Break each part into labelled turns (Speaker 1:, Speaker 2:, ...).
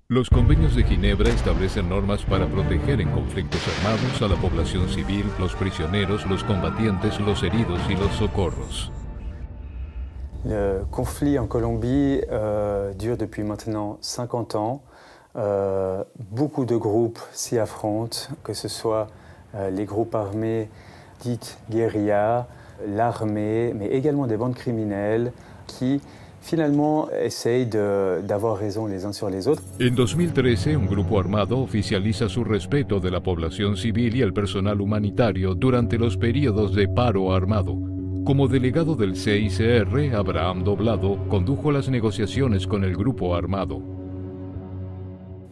Speaker 1: Los convenios de Ginebra establecen normas para proteger en conflictos armados a la población civil, los prisioneros, los combatientes, los heridos y los socorros.
Speaker 2: Le conflit en Colombie dure depuis maintenant 50 ans. Beaucoup de groupes s'y affrontent, que ce soit les groupes armés dites guérilla, l'armée, mais également des bandes criminelles qui finalement essayent d'avoir raison les uns sur les autres.
Speaker 1: En 2013, un grupo armado oficializa su respeto de la población civil y el personal humanitario durante los periodos de paro armado. Como delegado del CICR, Abraham Doblado condujo las negociaciones con el grupo armado.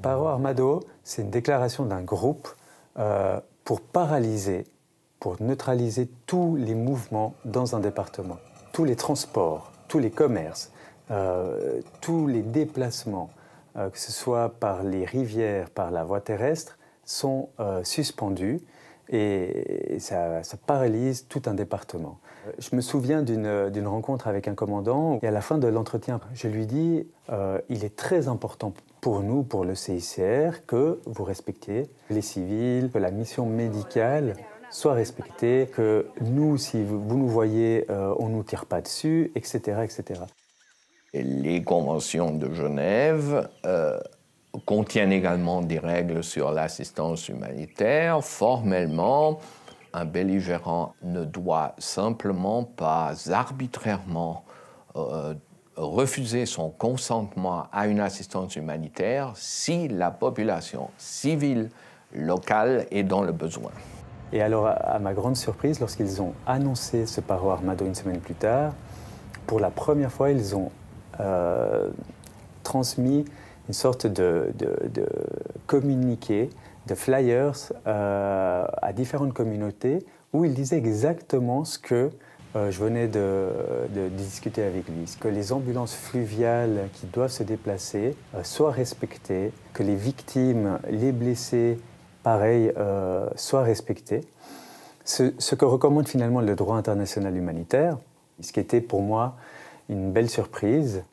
Speaker 2: Paro armado, c'est une déclaration d'un groupe pour paralyser, pour neutraliser tous les mouvements dans un département, tous les transports, tous les commerces, tous les déplacements, que ce soit par les rivières, par la voie terrestre, sont suspendus et ça paralyse tout un département. Je me souviens d'une rencontre avec un commandant et à la fin de l'entretien, je lui dis il est très important pour nous, pour le CICR, que vous respectiez les civils, que la mission médicale soit respectée, que nous, si vous nous voyez, on ne nous tire pas dessus, etc., etc.
Speaker 3: Les conventions de Genève contiennent également des règles sur l'assistance humanitaire. Formellement, un belligérant ne doit simplement pas arbitrairement refuser son consentement à une assistance humanitaire si la population civile locale est dans le besoin.
Speaker 2: Et alors, à ma grande surprise, lorsqu'ils ont annoncé ce paro armado une semaine plus tard, pour la première fois, ils ont transmis une sorte de communiqué, de flyers à différentes communautés où ils disaient exactement ce que je venais de discuter avec lui, que les ambulances fluviales qui doivent se déplacer soient respectées, que les victimes, les blessés, pareil, soient respectés. Ce que recommande finalement le droit international humanitaire, ce qui était pour moi une belle surprise.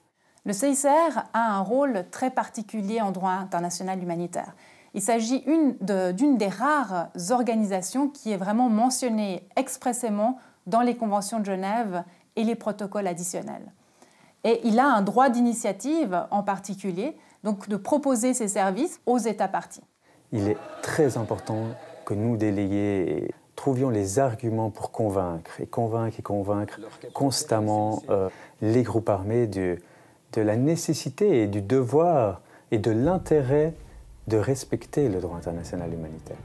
Speaker 4: Le CICR a un rôle très particulier en droit international humanitaire. Il s'agit d'une des rares organisations qui est vraiment mentionnée expressément dans les conventions de Genève et les protocoles additionnels. Et il a un droit d'initiative en particulier, donc de proposer ses services aux États parties.
Speaker 2: Il est très important que nous, délégués, trouvions les arguments pour convaincre constamment les groupes armés de la nécessité et du devoir et de l'intérêt de respecter le droit international humanitaire.